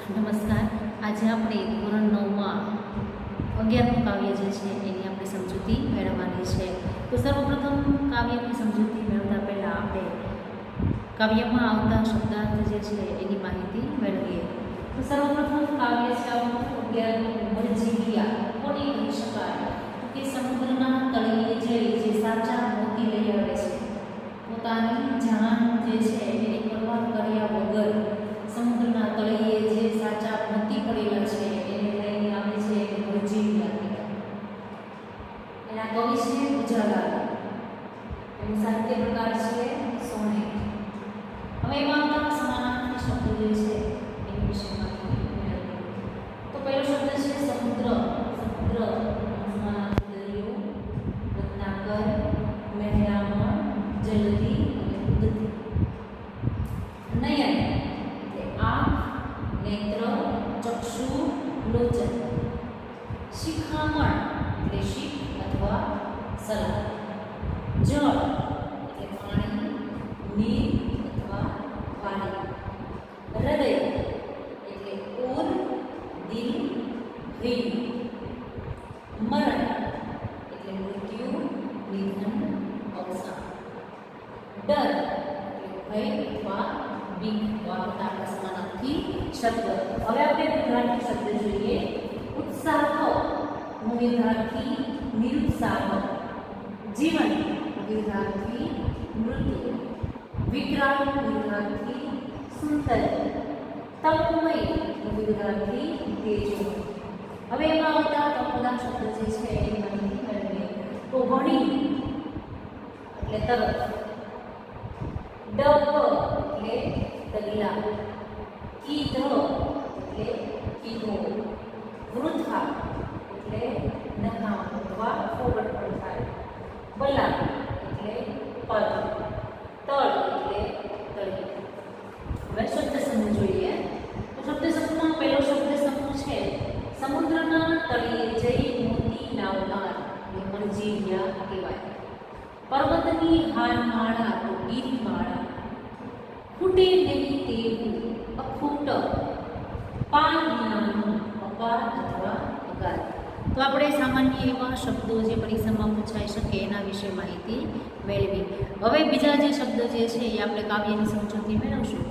નમસ્કાર. આજે આપણે ધોરણ 9માં 11મું કાવ્ય જે છે એની આપણે સમજૂતી મેળવવાની છે. તો સર્વપ્રથમ કાવ્યની સમજૂતી મેળવતા પહેલાં આપણે કાવ્યમાં આવતા શબ્દાર્થ જે છે એની માહિતી મેળવીએ. તો સર્વપ્રથમ કાવ્ય છે આપણું 11મું મરજીવિયા. કોને કહી શકાય? તો કે સમુદ્રના તળિયે જઈ જે સાચા મોતી લઈ આવે છે, પોતાની જાન જે છે એની પરવા કર્યા વગર સમુદ્રના તળિયે જે સાચા મોતી પડેલા છે એને લઈને આવે છે મરજીવિયા. એના કવિ છે ઉજાલા. એનું સાહિત્ય પ્રકાર છે સોનેટ. હવે એમાં આવતા સમાનાર્થી શબ્દો જે છે એની વિશે માહિતી મેળવીએ. તો પહેલો શબ્દ છે સમુદ્ર. સમુદ્ર સમાનાર્થી દરિયો, રત્નાકર, મહેરામણ, જલ્દી અને ઉદતી. નયન એટલે આંખ, નેત્ર, ચક્ષુ, લોચન. શિખામણ એટલે શીખ અથવા સલા. જળ એટલે પાણી, નીર અથવા વાણી. હૃદય એટલે ઓર, દિલ, હૃદય. મરણ એટલે મૃત્યુ, નિધન, અવસાન. ડર એટલે ભય અથવા બીક. આપણા સમાનાર્થી શબ્દ. હવે આપણે વિદ્યાર્થી શબ્દ જોઈએ. ઉત્સાહ વિદ્યાર્થી નિરુત્સાહ. જીવન વિદ્યાર્થી મૃત્યુ. વિકરાળ વિદ્યાર્થી સુંદર. તપમય વિદ્યાર્થી તેજો. હવે એમાં આવતા તપના શબ્દ જે છે એની માહિતી મેળવીએ. તો વણી એટલે તરત. ડબ એટલે તગલા. કીધ એટલે કીધો. વૃથા એટલે નકામ અથવા ફોગટ પણ થાય. બલા એટલે પદ. તળ એટલે તળી. હવે શબ્દ સમૂહ જોઈએ. તો શબ્દ સમૂહમાં પહેલો શબ્દ સમૂહ છે સમુદ્રના તળિયે જઈ મોતી લાવનાર. મરજીવિયા કહેવાય. પર્વતની હારમાળા તો ગીતમાળા. ફૂટે નહીં તેવું અખૂટ. પાર વિનાનું અપાર અથવા અગાધ. તો આપણે સામાન્ય એવા શબ્દો જે પરીક્ષામાં પૂછાઈ શકે એના વિશે માહિતી મેળવી. હવે બીજા જે શબ્દ જે છે એ આપણે કાવ્યની સમજૂતી મેળવશું.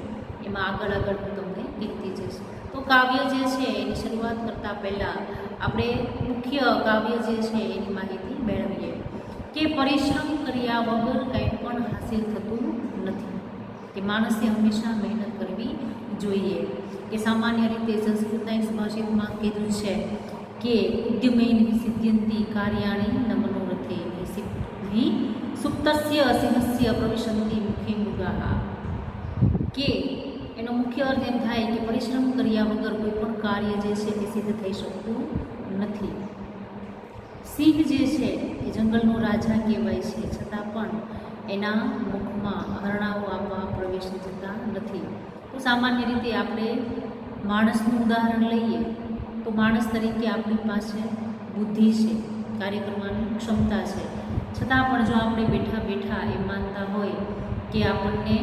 એમાં આગળ હું તમને કહેતી જઈશ. તો કાવ્ય જે છે એની શરૂઆત કરતાં પહેલાં આપણે મુખ્ય કાવ્ય જે છે એની માહિતી મેળવીએ કે પરિશ્રમ કર્યા વગર કંઈ પણ હાસિલ થતું નથી. કે માણસે હંમેશા મહેનત કરવી જોઈએ. કે સામાન્ય રીતે સંસ્કૃતના સુભાષિતમાં કીધું છે કે ઉદ્યમેન સિદ્ધ્યંતી કાર્યાણી ન મનોરથે સિદ્ધિ સુપ્તસ્ય સિંહસ્ય પ્રવિશંતિ મુખે મૃગાઃ. કે એનો મુખ્ય અર્થ એમ થાય કે પરિશ્રમ કર્યા વગર કોઈ પણ કાર્ય જે છે એ સિદ્ધ થઈ શકતું નથી. સિંહ જે છે એ જંગલનો રાજા કહેવાય છે, છતાં પણ એના મુખમાં હરણાઓ આપવા પ્રવેશી જતા નથી. તો સામાન્ય રીતે આપણે માણસનું ઉદાહરણ લઈએ તો માણસ તરીકે આપણી પાસે બુદ્ધિ છે, કાર્ય કરવાની ક્ષમતા છે, છતાં પણ જો આપણે બેઠા બેઠા એમ માનતા હોય કે આપણને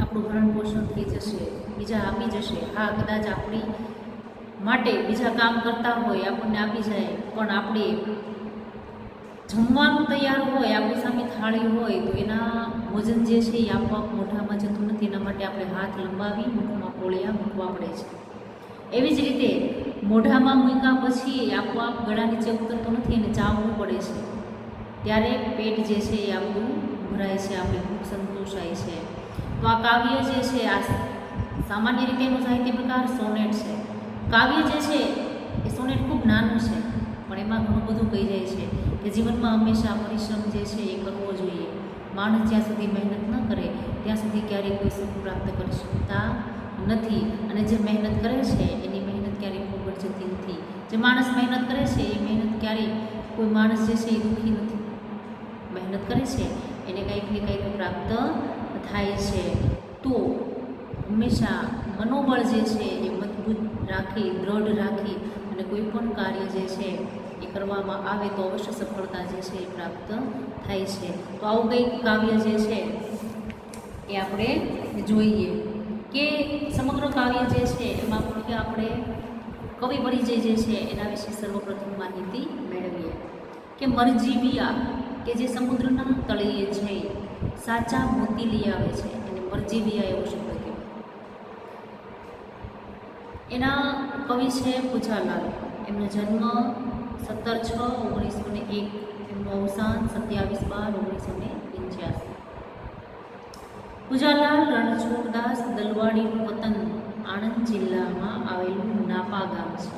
આપણું ભરણ પોષણ થઈ જશે, બીજા આપી જશે, હા કદાચ આપણી માટે બીજા કામ કરતા હોય આપણને આપી જાય, પણ આપણે જમવાનું તૈયાર હોય, આપણી સામે થાળી હોય તો એના ભોજન જે છે એ આપોઆપ મોઢામાં જતું નથી. એના માટે આપણે હાથ લંબાવી મુખમાં કોળિયા મૂકવા પડે છે. એવી જ રીતે મોઢામાં મૂક્યા પછી આપોઆપ ગળા નીચે ઉતરતો નથી અને ચાવવું પડે છે. ત્યારે પેટ જે છે એ આપણું ભરાય છે, આપણી ભૂખ સંતોષાય છે. તો આ કાવ્ય જે છે આ સામાન્ય રીતે એનું સાહિત્ય પ્રકાર સોનેટ છે. કાવ્ય જે છે એ સોનેટ ખૂબ નાનું છે, પણ એમાં ઘણું બધું કહી જાય છે કે જીવનમાં હંમેશા પરિશ્રમ જે છે એ કરવો જોઈએ. માણસ જ્યાં સુધી મહેનત ન કરે ત્યાં સુધી ક્યારેય કોઈ સુખ પ્રાપ્ત કરી શકતા નથી. અને જે મહેનત કરે છે એની મહેનત ક્યારેય ફોગટ જતી નથી. જે માણસ મહેનત કરે છે એ મહેનત ક્યારેય કોઈ માણસ જે છે એ દુઃખી નથી. મહેનત કરે છે એને કંઈક ને કંઈક પ્રાપ્ત થાય છે. તો હંમેશા મનોબળ જે છે એ મજબૂત રાખી, દ્રઢ રાખી અને કોઈ પણ કાર્ય જે છે એ કરવામાં આવે તો અવશ્ય સફળતા જે છે એ પ્રાપ્ત થાય છે. તો આવું કંઈક કાવ્ય જે છે એ આપણે જોઈએ. કે સમગ્ર કાવ્ય જે છે એમાં કે આપણે કવિ પરિચય જે છે એના વિશે સર્વપ્રથમ માહિતી મેળવીએ કે મરજીવિયા કે જે સમુદ્રના તળિયે છે સાચા મોતી લઈ આવે છે એને મરજીવિયા એવો શબ્દ કહેવાય. એના કવિ છે પૂજાલાલ. એમનો જન્મ 17/6/1901, એમનું અવસાન 27/12/1985. પૂજાલાલ રણછોડદાસ દલવાડીનું વતન આણંદ જિલ્લામાં આવેલું નાપા ગામ છે.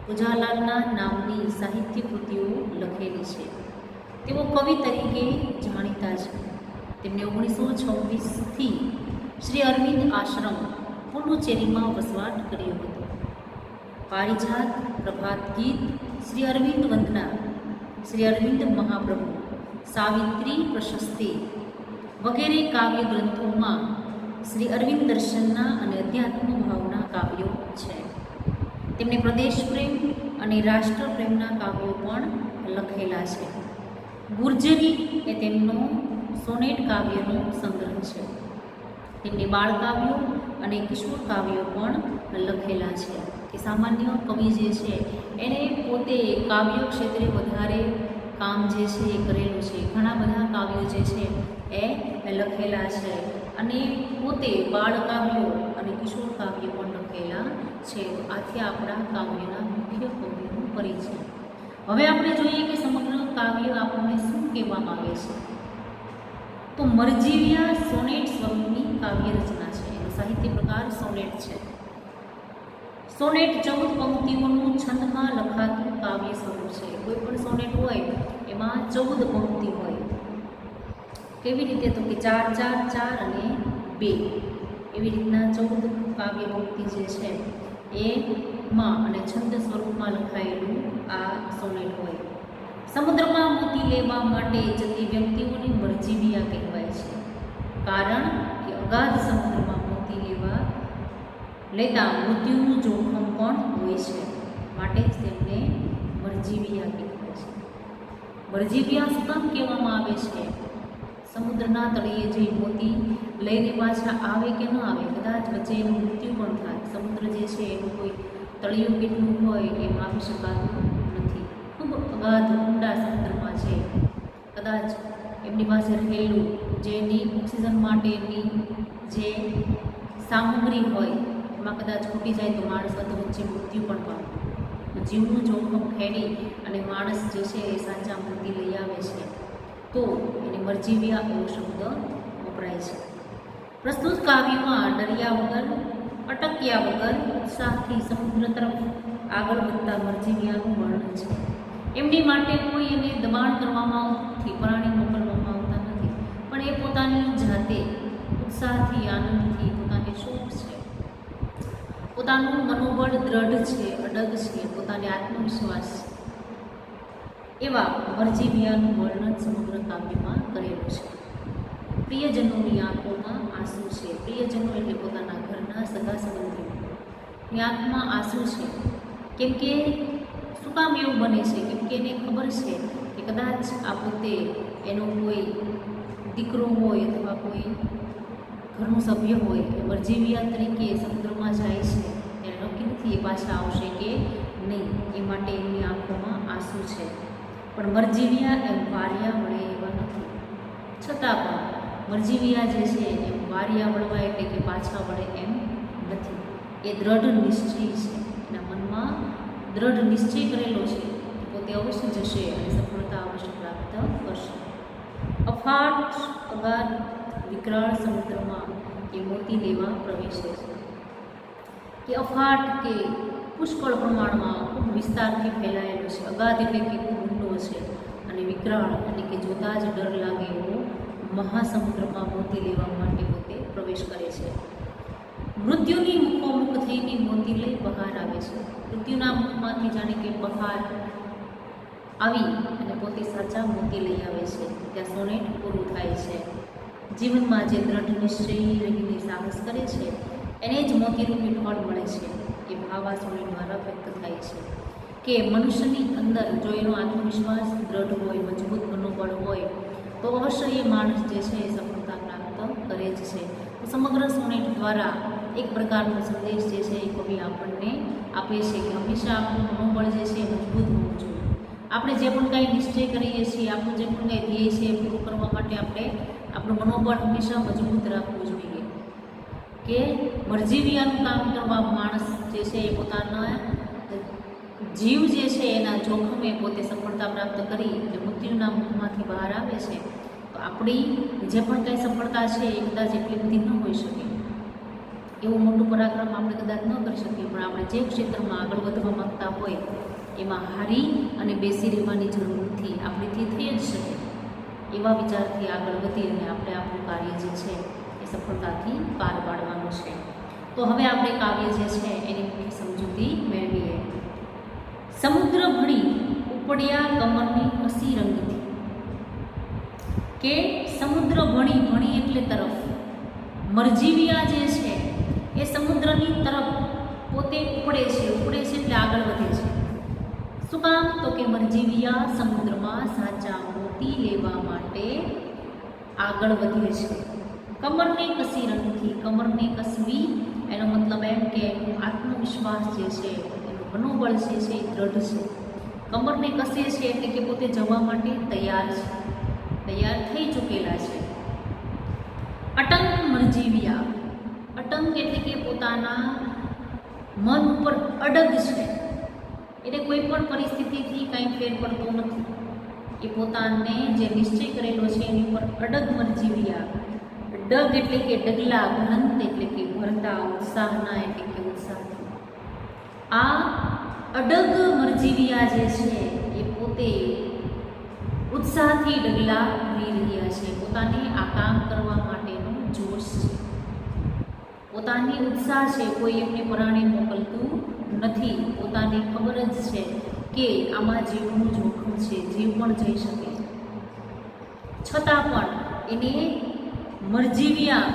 પૂજાલાલના નામની સાહિત્ય કૃતિઓ લખેલી છે. તેઓ કવિ તરીકે જાણીતા છે. તેમને 1926થી શ્રી અરવિંદ આશ્રમ પુડુચેરીમાં વસવાટ કર્યો હતો. પારિજાત, પ્રભાત ગીત, શ્રી અરવિંદ વંદના, શ્રી અરવિંદ મહાપ્રભુ, સાવિત્રી પ્રશસ્તિ વગેરે કાવ્ય ગ્રંથોમાં શ્રી અરવિંદ દર્શનના અને અધ્યાત્મ ભાવના કાવ્યો છે. તેમણે પ્રદેશ પ્રેમ અને રાષ્ટ્ર પ્રેમના કાવ્યો પણ લખેલા છે. ગુર્જરી એ તેમનો સોનેટ કાવ્યનો સંગ્રહ છે. તેમણે બાળકાવ્યો અને કિશોર કાવ્યો પણ લખેલા છે. કે સામાન્ય કવિ જે છે એને પોતે કાવ્ય ક્ષેત્રે વધારે કામ જે છે એ કરેલું છે. ઘણા બધા કાવ્યો જે છે એ લખેલા છે અને પોતે બાળકાવ્યો અને કિશોર કાવ્યો પણ લખેલા છે. આથી આપણા કાવ્યના મુખ્ય કવિનો પરિચય. હવે આપણે જોઈએ કે સમગ્ર કાવ્ય આપણને શું કહેવામાં આવે છે. તો મરજીવિયા સોનેટ સ્વરૂપની કાવ્ય રચના છે. એનો સાહિત્ય પ્રકાર સોનેટ છે. સોનેટ 14 પંક્તિઓનું છંદમાં લખાતું કાવ્ય સ્વરૂપ છે. કોઈ પણ સોનેટ હોય એમાં 14 પંક્તિ હોય. કેવી રીતે? તો કે 4, 4, 4 અને 2 એવી રીતના 14 કાવ્ય પંક્તિ જે છે એમાં અને છંદ સ્વરૂપમાં લખાયેલું આ સોનેટ હોય. સમુદ્રમાં મોતી લેવા માટે જતી વ્યક્તિઓની મરજીવિયા કહેવાય છે. કારણ કે અગાધ સમુદ્રમાં મોતી લેતા મૃત્યુનું જોખમ પણ હોય છે. માટે જ તેમને મરજીવિયા કહેવાય છે. મરજીવિયા શું કામ કહેવામાં આવે છે? સમુદ્રના તળિયે જઈ મોતી લઈને પાછા આવે કે ન આવે, કદાચ વચ્ચે એનું મૃત્યુ પણ થાય. સમુદ્ર જે છે એનું કોઈ તળિયું કેટલું હોય એ માપી શકાતું નથી. ખૂબ અગાધ ઊંડા સમુદ્રમાં છે. કદાચ એમની પાસે રહેલું જેની ઓક્સિજન માટેની જે સામગ્રી હોય એમાં કદાચ ખૂટી જાય તો માણસ વચ્ચે મૃત્યુ પણ પામે. જીવનું જોખમ ખેડી અને માણસ જે છે એ સાચા મોતી લઈ આવે છે તો એને મરજીવિયા એવો શબ્દ વપરાય છે. પ્રસ્તુત કાવ્યમાં ડર્યા વગર, અટક્યા વગર ઉત્સાહથી સમુદ્ર તરફ આગળ વધતા મરજીવિયાનું વર્ણન છે. એમની માટે કોઈ એને દબાણ કરવામાં આવતું નથી, પરાણે મોકલવામાં આવતા નથી, પણ એ પોતાની જાતે ઉત્સાહથી, આનંદથી પોતાને શોખ છે, પોતાનું મનોબળ દ્રઢ છે, અડગ છે, પોતાને આત્મવિશ્વાસ છે, એવા મરજીવિયાનું વર્ણન સમગ્ર કાવ્યમાં કરેલું છે. પ્રિયજનોની આંખોમાં આંસુ છે. પ્રિયજનો એટલે પોતાના ઘરના સગા સંબંધીઓની આંખમાં આંસુ છે. કેમ કે શું કામ એવું બને છે? કેમ કે એને ખબર છે કે કદાચ આ પોતે એનો કોઈ દીકરો હોય અથવા કોઈ ઘરનું સભ્ય હોય એ મરજીવિયા તરીકે સમુદ્રમાં જાય છે ત્યારે નક્કી નથી એ પાછા આવશે કે નહીં. એ માટે એમની આંખોમાં આંસુ છે. પણ મરજીવિયા એમ વારિયા વળે એવા નથી. છતાં પણ મરજીવિયા જે છે એમ વારિયા વળવા એટલે કે પાછા વળે એમ નથી. એ દ્રઢ નિશ્ચય છે. એના મનમાં દ્રઢ નિશ્ચય કરેલો છે કે પોતે અવશ્ય જશે અને સફળતા અવશ્ય પ્રાપ્ત કરશે. અફાટ અગાધ વિકરાળ સમુદ્રમાં એ મોતી લેવા પ્રવેશે છે. કે અફાટ કે પુષ્કળ પ્રમાણમાં ખૂબ વિસ્તારથી ફેલાયેલો છે. અગાધ એટલે કે ખૂબ ઊંડો છે અને વિકરાળ એટલે કે જોતાં જ ડર લાગે એવો મહાસમુદ્રમાં મોતી લેવા માટે પોતે પ્રવેશ કરે છે. મૃત્યુની મુખોમુખ થઈને મોતી લઈ બહાર આવે છે. મૃત્યુના મુખમાંથી જાણે કે બહાર આવી અને પોતે સાચા મોતી લઈ આવે છે. ત્યાં સોનેટ પૂરું થાય છે. જીવનમાં જે દ્રઢ નિશ્ચય રહીને સાહસ કરે છે એને જ મોતીરૂપી ફળ મળે છે. એ ભાવ આ સોનેટ દ્વારા વ્યક્ત થાય છે કે મનુષ્યની અંદર જો એનો આત્મવિશ્વાસ દ્રઢ હોય, મજબૂત મનોબળ હોય તો અવશ્ય એ માણસ જે છે એ સફળતા પ્રાપ્ત કરે જ છે. તો સમગ્ર સોનેટ દ્વારા એક પ્રકારનો સંદેશ જે છે એ કવિ આપણને આપે છે કે હંમેશા આપણું મનોબળ જે છે એ મજબૂત હોવું જોઈએ. આપણે જે પણ કાંઈ નિશ્ચય કરીએ છીએ, આપણું જે પણ કાંઈ ધ્યેય છે એ પૂરું કરવા માટે આપણે આપણું મનોબળ હંમેશા મજબૂત રાખવું જોઈએ. કે મરજીવિયાનું કામ કરવા માણસ જે છે એ પોતાના જીવ જે છે એના જોખમે પોતે સફળતા પ્રાપ્ત કરી એટલે મૃત્યુના મુખમાંથી બહાર આવે છે. તો આપણી જે પણ કાંઈ સફળતા છે એ કદાચ એટલી બધી ન હોઈ શકે, એવું મોટું પરાક્રમ આપણે કદાચ ન કરી શકીએ, પણ આપણે જે ક્ષેત્રમાં આગળ વધવા માંગતા હોય એમાં હારી અને બેસી રહેવાની જરૂર નથી, આપણીથી થઈ જ શકે. એવા વિચારથી આગળ વધી અને આપણે આપણું કાર્ય જે છે એ સફળતાથી પાર પાડવાનું છે. તો હવે આપણે કાવ્ય જે છે એની મુખ્ય સમજૂતી મેળવીએ. સમુદ્ર ભણી ઉપડ્યા કમરની કસી રંગથી. કે સમુદ્ર ભણી, ભણી એટલે તરફ, મરજીવિયા જે છે એ સમુદ્રની તરફ પોતે ઉપડે છે એટલે આગળ વધે છે. શું કામ? તો કે મરજીવિયા સમુદ્રમાં સાચા મોતી લેવા માટે આગળ વધે છે. કમરને કસી રંગથી, કમરને કસવી એનો મતલબ એમ કે આત્મવિશ્વાસ જે છે એનું મનોબળ જે છે એ દ્રઢ છે. કમરને કસે છે એટલે કે પોતે જવા માટે તૈયાર છે, તૈયાર થઈ ચૂકેલા છે. અટંક મરજીવિયા, અટંક એટલે કે પોતાના મન ઉપર અડગ છે, એટલે કોઈ પણ પરિસ્થિતિથી કાંઈ ફેર પડતો નથી. એ પોતાને જે નિશ્ચય કરેલો છે એની ઉપર અડગ મરજીવિયા. ડગ એટલે કે ડગલા, ભ્રંત એટલે કે ભરતા, ઉત્સાહના એટલે કે ઉત્સાહથી. આ અડગ મરજીવિયા જે છે એ પોતે ઉત્સાહથી ડગલા ભરી રહ્યા છે. પોતાને આ કામ કરવા માટેનો જોશ છે, પોતાની ઉત્સાહ છે, કોઈ એમને પરાણે મોકલતું નથી. પોતાને ખબર જ છે કે આમાં જીવનું જોખમ છે, જીવ પણ જઈ શકે, છતાં પણ એને મરજીવિયા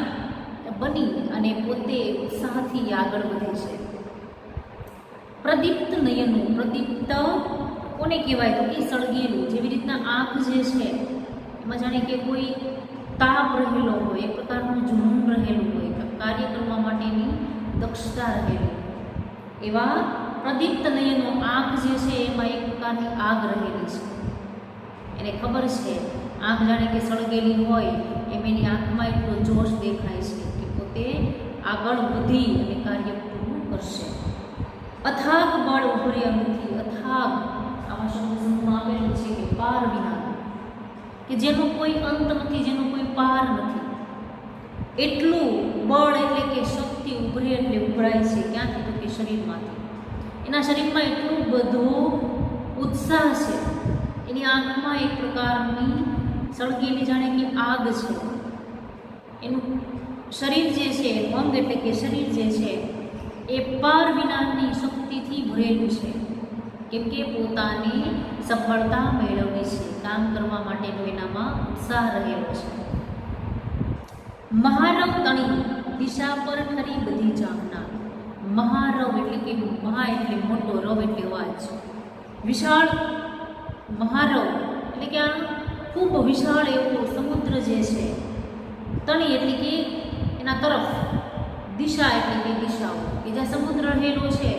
બની અને પોતે ઉત્સાહથી આગળ વધે છે. પ્રદીપ્ત નયનું, પ્રદીપ્ત કોને કહેવાય? તો કે સળગેલું. જેવી રીતના આંખ જે છે એમાં જાણે કે કોઈ તાપ રહેલો હોય, એક પ્રકારનું જુનૂન રહેલું હોય, કાર્ય કરવા માટેની દક્ષતા રહેલી, એવા પ્રદીપ્ત નયનો, આંખ જે છે એમાં એક પ્રકારની આગ રહેલી છે. એને ખબર છે, આંખ જાણે કે સળગેલી હોય એમ એની આંખમાં એટલો જોશ દેખાય છે કે પોતે આગળ વધી અને કાર્ય પૂરું કરશે. અથાગ બળ ઉભર્યા નથી, અથાગ આમાં શબ્દમાં આવેલું છે કે પાર વિના, કે જેનો કોઈ અંત નથી, જેનો કોઈ પાર નથી, એટલું બળ એટલે કે શક્તિ ઉભરે એટલે ઉભરાય છે. ક્યાંથી? તો કે શરીરમાંથી. એના શરીરમાં એટલું બધું ઉત્સાહ છે, એની આંખમાં એક પ્રકારની સળગેલી જાણે કે આગ છે. એનું શરીર જે છે, અંગ એટલે કે શરીર જે છે એ પાર વિનાની શક્તિથી ભરેલું છે, કેમ કે પોતાની સફળતા મેળવવી છે, કામ કરવા માટેનો એનામાં ઉત્સાહ રહેલો છે. મહારવ તણી દિશા પર ખરી બધી ચાહના. મહારવ એટલે કે મહા એટલે મોટો, રવ એટલે અવાજ, વિશાળ. મહારવ એટલે કે આ ખૂબ વિશાળ એવો સમુદ્ર જે છે, તણી એટલે કે એના તરફ, દિશા એટલે કે દિશાઓ, કે જ્યાં સમુદ્ર રહેલો છે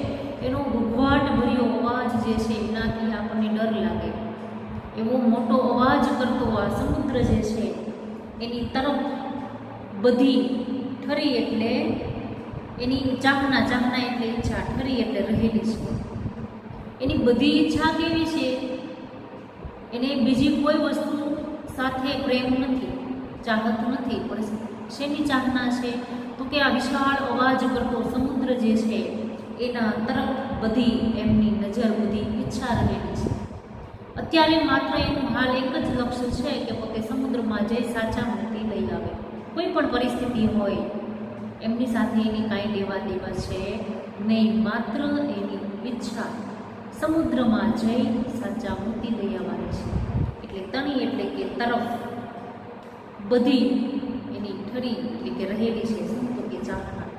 એનો ઘૂંઘવાટ ભર્યો અવાજ જે છે એનાથી આપણને ડર લાગે એવો મોટો અવાજ કરતો આ સમુદ્ર જે છે એની તરફ બધી, ઠરી એટલે એની ચાહના, ચાહના એટલે ઈચ્છા, ઠરી એટલે રહેલી છે. એની બધી ઈચ્છા કેવી છે? એને બીજી કોઈ વસ્તુ સાથે પ્રેમ નથી, ચાહત નથી, પણ શેની ચાહના છે? તો કે આ વિશાળ અવાજ કરતો સમુદ્ર જે છે એના તરફ બધી એમની નજર, બધી ઈચ્છા રહેલી છે. અત્યારે માત્ર એનું હાલ એક જ લક્ષ્ય છે કે પોતે સમુદ્રમાં જઈ સાચા મોતી લઈ આવે. કોઈ પણ પરિસ્થિતિ હોય એમની સાથે એની કાંઈ લેવા દેવા છે નહીં, માત્ર એની ઈચ્છા સમુદ્રમાં જઈ સાચા મોતી લઈ આવવાની છે. એટલે તણી એટલે કે તરફ, બધી એની ઠરી એટલે કે રહેલી છે શું? તો કે ચાહના.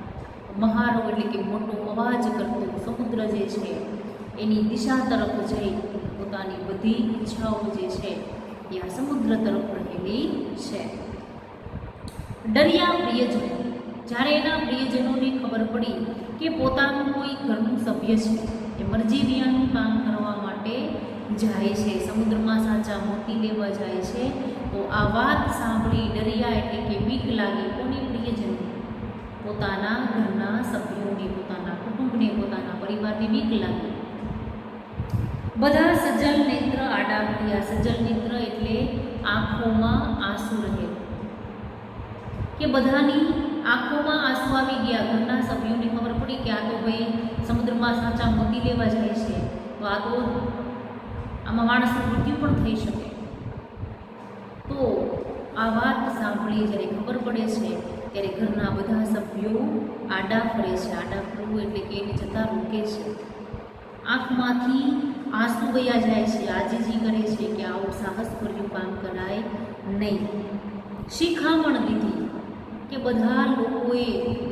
મહારો એટલે કે મોટો અવાજ કરતો સમુદ્ર જે છે એની દિશા તરફ જઈ પોતાની બધી ઈચ્છાઓ જે છે એ આ સમુદ્ર તરફ રહેલી છે. ડરિયા પ્રિયજન, જ્યારે એના પ્રિયજનોને ખબર પડી કે પોતાનું કોઈ ઘરનું સભ્ય છે એ મરજીવિયાનું કામ કરવા માટે જાય છે, સમુદ્રમાં સાચા મોતી લેવા જાય છે, તો આ વાત સાંભળી ડર્યા એટલે કે બીક લાગી. કોને? પ્રિયજનો, પોતાના ઘરના સભ્યોને, પોતાના કુટુંબને, પોતાના પરિવારને બીક લાગી. બધા સજ્જલ નેત્ર આડા પડ્યા. સજ્જલ નેત્ર એટલે આંખોમાં આંસુ રહે, કે બધાની આંખોમાં આંસુ આવી ગયા. ઘરના સભ્યોને ખબર પડી કે આ તો ભાઈ સમુદ્રમાં સાચા મોતી લેવા જાય છે, તો આ તો આમાં માણસનું મૃત્યુ પણ થઈ શકે. તો આ વાત સાંભળી જ્યારે ખબર પડે છે ત્યારે ઘરના બધા સભ્યો આડા ફરે છે. આડા ફરવું એટલે કે એને જતાં રોકે છે. આંખમાંથી આંસુ વયા જાય છે, આજીજી કરે છે કે આવું સાહસભર્યું કામ કરાય નહીં. શિખામણ દીધી, કે બધા લોકોએ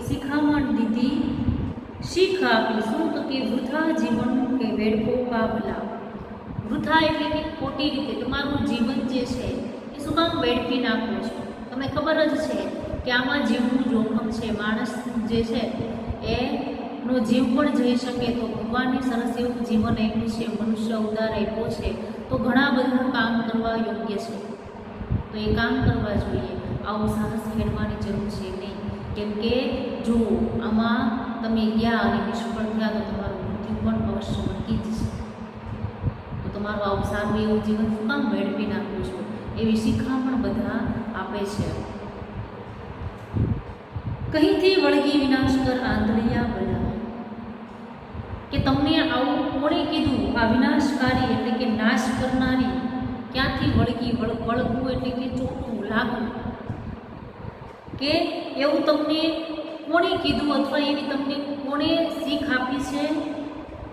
શિખામણ દીધી. શીખ આપી શું? તો કે વૃથા જીવન કે વેડકો કા ભલા. વૃથા એટલે કે ખોટી રીતે તમારું જીવન જે છે એ શું કામ વેડફી નાખો છો? તમને ખબર જ છે કે આમાં જીવનું જોખમ છે. માણસ જે છે એનો જીવ પણ જઈ શકે. તો ભગવાને સરસ એવું જીવન આપ્યું છે, મનુષ્ય અવતાર આપ્યો છે, તો ઘણા બધા કામ કરવા યોગ્ય છે, તો એ કામ કરવા જોઈએ. આવું સાહસ ખેડવાની જરૂર છે નહીં. કેમ કે જો આમાં તમે ગયા અને નિષ્ફળ થયા તો તમારું મૃત્યુ પણ અવશ્ય નક્કી જ છે. તો તમારું આવું સારું એવું જીવન શું કામ વેડફી નાખવું છો? એવી શિખામણ બધા આપે છે. કહીથી વળગી વિનાશ કર આંધળિયા ભલા, કે તમને આવું કોણે કીધું? આ વિનાશકારી એટલે કે નાશ કરનારી ક્યાંથી વળગી? વળગવું એટલે કે ચોખ્ખું લાગવું, કે એવું તમને કોણે કીધું અથવા એવી તમને કોણે શીખ આપી છે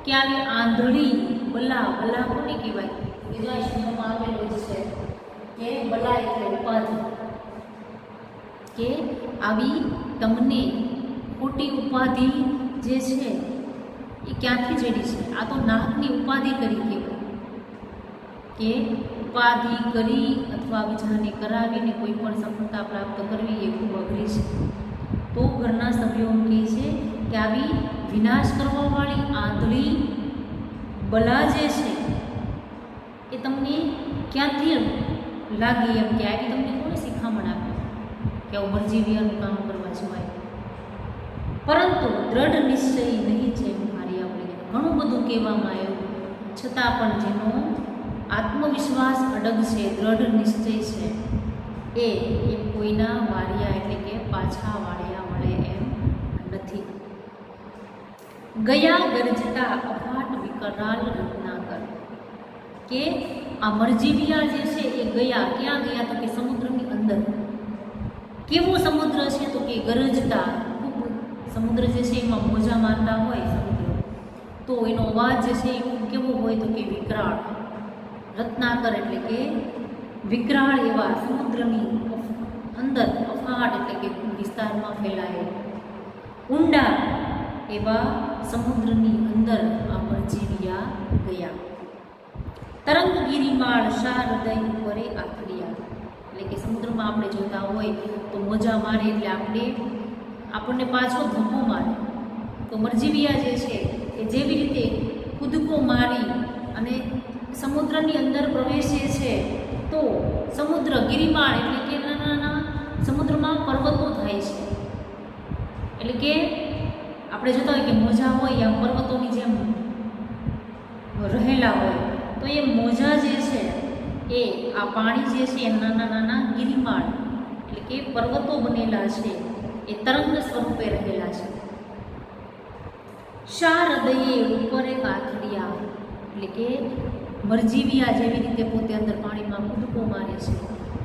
કે આવી આંધળી બલા? બલા કોને કહેવાય? બીજા શબ્દમાં આવેલું જ છે કે બલા એટલે ઉપાધિ, કે આવી તમને ખોટી ઉપાધિ જે છે એ ક્યાંથી જડી છે? આ તો નાકની ઉપાધિ કરી કહેવાય, કે ઉપાધિ કરી અથવા બીજાને કરાવીને કોઈ પણ સફળતા પ્રાપ્ત કરવી એ ખૂબ અઘરી છે. તો ઘરના સભ્યો કહે છે કે આવી વિનાશ કરવાવાળી આંધળી બલા જે છે એ તમને ક્યાંથી લાગી? એમ કે આવી તમને કોને શિખામણ આપી કે આવું મરજીવિયાનું કામ કરવા જવાય? પરંતુ દ્રઢ નિશ્ચય નહીં છે મારી. આપણે ઘણું બધું કહેવામાં આવ્યું, છતાં પણ જેનો આત્મવિશ્વાસ અડગ છે, દ્રઢ નિશ્ચય છે, એ કોઈના વાળિયા એટલે કે પાછા વાળ્યા વળે એમ નથી. ગયા ગરજતા અફાટ વિકરાલ રત્નાકર, કે આ મરજીવિયા જે છે એ ગયા. ક્યાં ગયા? તો કે સમુદ્રની અંદર. કેવો સમુદ્ર છે? તો કે ગરજતા. ખૂબ સમુદ્ર જે છે એમાં મોજા મારતા હોય સમુદ્ર, તો એનો અવાજ જે છે એ કેવો હોય? તો કે વિકરાળ. રત્નાકર એટલે કે વિકરાળ એવા સમુદ્રની અંદર, અફાટ એટલે કે વિસ્તારમાં ફેલાયેલ, ઊંડા એવા સમુદ્રની અંદર આ મરજીવિયા ગયા. તરંગ ગિરિમાળ શા હૃદય ઉપરે આથડિયા, એટલે કે સમુદ્રમાં આપણે જોતા હોય તો મોજા મારે એટલે આપણને પાછો ધક્કો મારે. તો મરજીવિયા જે છે એ જેવી રીતે કૂદકો મારી અને સમુદ્રની અંદર પ્રવેશે છે, તો સમુદ્ર ગિરિમાળ એટલે કે નાના નાના સમુદ્રમાં પર્વતો થાય છે. એટલે કે આપણે જોતા હોય કે મોજા હોય આમ પર્વતોની જેમ રહેલા હોય, તો એ મોજા જે છે એ આ પાણી જે છે એ નાના નાના ગિરિમાળ એટલે કે પર્વતો બનેલા છે, એ તરંગ સ્વરૂપે રહેલા છે. શા હૃદયે ઉપરે આથડિયા, એટલે કે મરજીવિયા જેવી રીતે પોતે અંદર પાણીમાં કૂદકો મારે છે,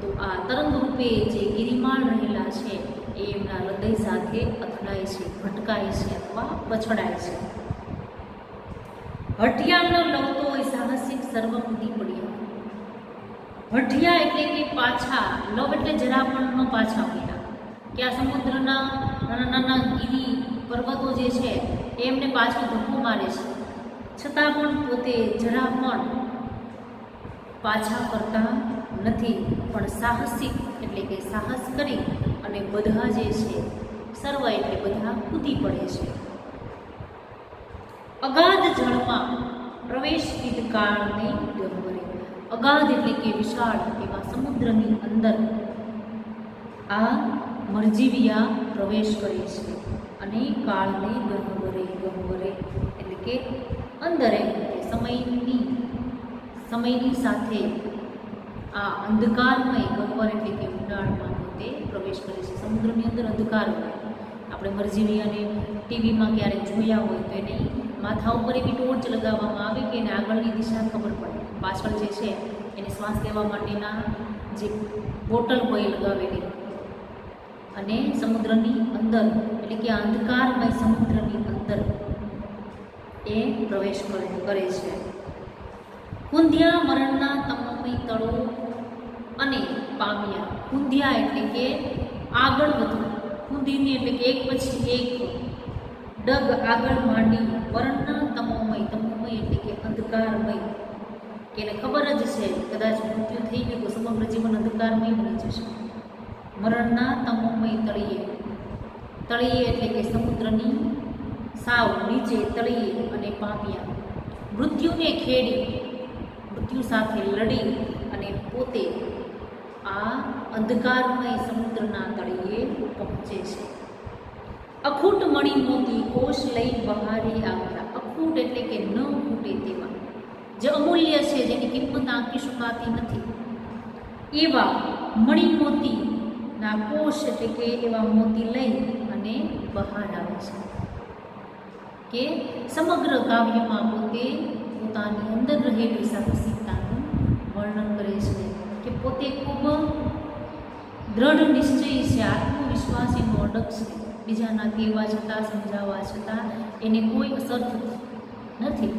તો આ તરંગ રૂપે જે ગિરિમાળ રહેલા છે એ એમના હૃદય સાથે અથડાય છે, ભટકાય છે અથવા પછડાય છે. હઠિયા ન લવતો હોય સાહસિક સર્વ કૂદી પડ્યા. હઠિયા એટલે કે પાછા, લવ એટલે જરા પણ ન પાછા પડ્યા, કે આ સમુદ્રના નાના નાના ગીરી પર્વતો જે છે એ એમને પાછો ધક્કો મારે છે, છતાં પણ પોતે જરા પણ પાછા કરતા નથી, પણ સાહસિક એટલે કે સાહસ કરી અને બધા જે છે સર્વ એટલે બધા કૂદી પડે છે. અગાધ જળમાં પ્રવેશિત કાળને ગહ્વરે. અગાધ એટલે કે વિશાળ એવા સમુદ્રની અંદર આ મરજીવિયા પ્રવેશ કરે છે અને કાળને ગહ્વરે એટલે કે અંદર એમ કે સમયની સાથે આ અંધકારમય ગહ્વર એટલે કે ઊંડાણમાં તે પ્રવેશ કરે છે. સમુદ્રની અંદર અંધકાર હોય. આપણે મરજીવિયાને ટીવીમાં ક્યારેક જોયા હોય તો એને માથા ઉપર એવી ટોર્ચ લગાવવામાં આવે કે એને આગળની દિશા ખબર પડે. પાછળ જે છે એને શ્વાસ લેવા માટેના જે બોટલ હોય લગાવેલી, અને સમુદ્રની અંદર એટલે કે અંધકારમય સમુદ્રની અંદર એ પ્રવેશ કરે છે. કુંધ્યા મરણના તમમય તળો અને પામ્યા. કુંધ્યા એટલે કે આગળ વધવું, કુંધીને એટલે કે એક પછી એક ડગ આગળ માંડી. મરણના તમોમય એટલે કે અંધકારમય, કે એને ખબર જ છે કદાચ મૃત્યુ થઈ ગયું તો સમગ્ર જીવન અંધકારમય બની જશે. મરણના તમોમય તળિયે એટલે કે સમુદ્રની સાવ નીચે તળિયે અને પામ્યા. મૃત્યુને ખેડી, મૃત્યુ સાથે લડી અને પોતે આ અંધકારમય સમુદ્રના તળિયે પહોંચે છે. અખૂટ મણી મોતી કોષ લઈ બહારે આવ્યા. અખૂટ એટલે કે ન ખૂટે તેવા, જે અમૂલ્ય છે, જેની કિંમત આંકી શકાતી નથી, એવા મણી મોતીના કોષ એટલે કે એવા મોતી લઈ અને બહાર આવે છે. કે સમગ્ર કાવ્યમાં પોતે પોતાની અંદર રહેલી સાહસિકતાનું વર્ણન કરે છે કે પોતે ખૂબ દ્રઢ નિશ્ચયી છે, આત્મવિશ્વાસીનો અડગ છે. બીજાના કહેવા છતાં, સમજાવવા છતાં એને કોઈ અસર નથી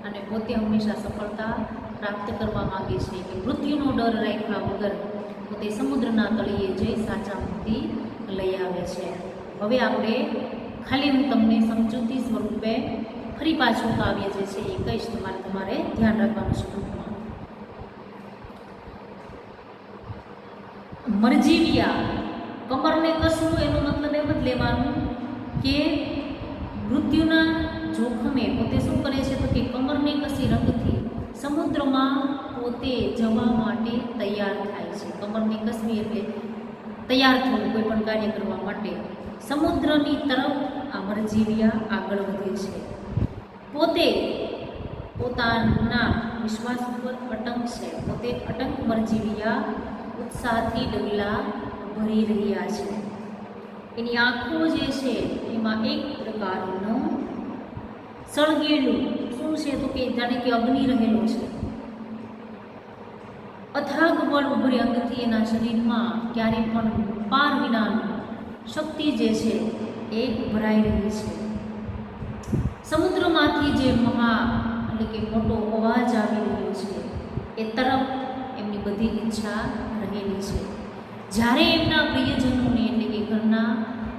અને પોતે હંમેશા સફળતા પ્રાપ્ત કરવા માગે છે. કે મૃત્યુનો ડર રાખ્યા વગર પોતે સમુદ્રના તળિયે જઈ સાચા મુક્તિ લઈ આવે છે. હવે આપણે ખાલી હું તમને સમજૂતી સ્વરૂપે ફરી પાછું કાવ્ય જે છે એ કહીશ, તમારે ધ્યાન રાખવાનું છે. ટૂંકમાં મરજીવિયા, કમરને કસવું એનો મતલબ એમ જ લેવાનું કે મૃત્યુના જોખમે પોતે શું કરે છે તો કે કમરને કસી રંગથી સમુદ્રમાં પોતે જવા માટે તૈયાર થાય છે. કમરને કસવી એટલે તૈયાર થવું કોઈ પણ કાર્ય કરવા માટે. સમુદ્રની તરફ આ મરજીવિયા આગળ વધે છે. પોતે પોતાના વિશ્વાસ ઉપર અટંક છે. પોતે અટંક મરજીવિયા ઉત્સાહથી ડગલા ભરી રહ્યા છે. એની આંખો જે છે એમાં એક પ્રકારનું સળગેલું શું છે તો કે જાણે કે અગ્નિ રહેલો છે. અથાગ બળ ઉભરી અંગથી એના શરીરમાં ક્યારે પણ પાર વિનાનું શક્તિ જે છે એ ભરાઈ રહી છે. સમુદ્રમાંથી જે એટલે કે મોટો અવાજ આવી રહ્યો છે એ તરફ એમની બધી ઈચ્છા રહેલી છે. જ્યારે એમના પ્રિયજનોને એટલે કે ઘરના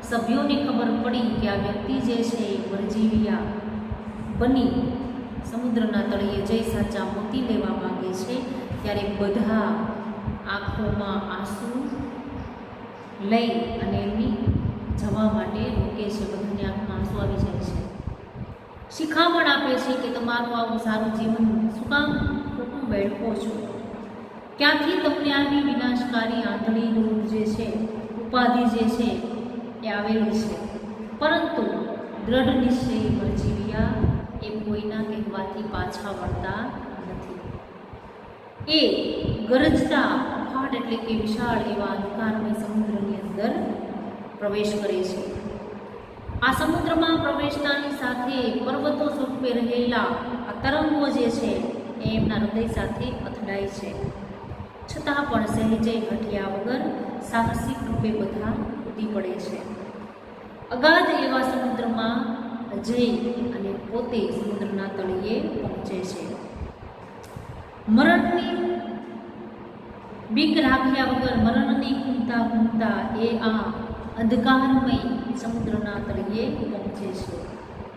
સભ્યોને ખબર પડી કે આ વ્યક્તિ જે છે એ મરજીવિયા બની સમુદ્રના તળિયે જઈ સાચા મોતી લેવા માંગે છે, ત્યારે બધા આંખોમાં આંસુ લઈ અને એમની જવા માટે રોકે છે. બધાની આંખમાં આંસુ આવી જાય છે. શિખામણ આપે છે કે તમારું આવું સારું જીવન શું કામ ખોટું બેઠો છો? ક્યાંથી તમને આવી વિનાશકારી આંધળી રોગ જે છે, ઉપાધિ જે છે એ આવેલી છે? પરંતુ દ્રઢ નિશ્ચયી મરજીવિયા એ કોઈના કહેવાથી પાછા વળતા નથી. એ ગરજતા અફાટ એટલે કે વિશાળ એવા અંધકારમય સમુદ્રની અંદર પ્રવેશ કરે છે. આ સમુદ્રમાં પ્રવેશતાની સાથે પર્વતો સ્વરૂપે રહેલા આ તરંગો જે છે એ એમના હૃદય સાથે અથડાય છે. છતાં પણ સહેજે ઘટ્યા વગર સાહસિક રૂપે બધા કૂદી પડે છે. અગાધ એવા સમુદ્રમાં જઈ અને પોતે સમુદ્રના તળિયે પહોંચે છે. મરણની બીક રાખ્યા વગર મરણની ઘૂમતા એ આ અંધકારમય સમુદ્રના તળિયે પહોંચે છે.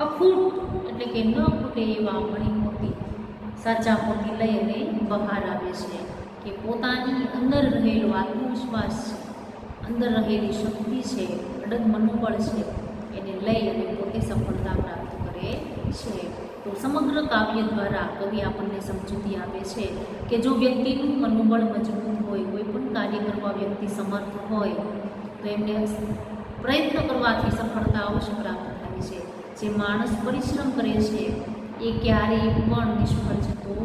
અખૂટ એટલે કે ન ખૂટે એવા મણિમોતી સાચા મોતી લઈ અને બહાર આવે છે. કે પોતાની અંદર રહેલો આત્મવિશ્વાસ છે, અંદર રહેલી શક્તિ છે, અડગ મનોબળ છે, એને લઈ અને પોતે સફળતા પ્રાપ્ત કરે છે. તો સમગ્ર કાવ્ય દ્વારા કવિ આપણને સમજૂતી આપે છે કે જો વ્યક્તિનું મનોબળ મજબૂત હોય, કોઈ પણ કાર્ય કરવા વ્યક્તિ સમર્થ હોય તો એમને પ્રયત્ન કરવાથી સફળતા અવશ્ય પ્રાપ્ત થાય છે. જે માણસ પરિશ્રમ કરે છે એ ક્યારેય પણ નિષ્ફળ જતો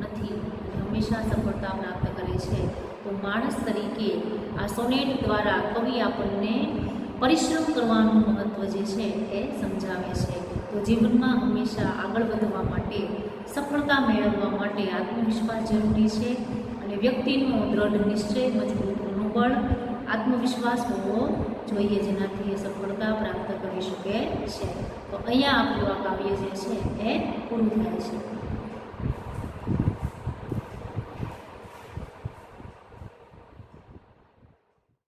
નથી, હંમેશા સફળતા પ્રાપ્ત કરે છે. તો માણસ તરીકે આ સોનેટ દ્વારા કવિ આપણને પરિશ્રમ કરવાનું મહત્ત્વ જે છે એ સમજાવે છે. તો જીવનમાં હંમેશા આગળ વધવા માટે, સફળતા મેળવવા માટે આત્મવિશ્વાસ જરૂરી છે અને વ્યક્તિનો દ્રઢ નિશ્ચય, મજબૂત મનોબળ, આત્મવિશ્વાસ હોવો જોઈએ, જેનાથી એ સફળતા પ્રાપ્ત કરી શકે છે. તો અહીંયા આપણું આ કાવ્ય જે છે એ પૂરું થાય છે.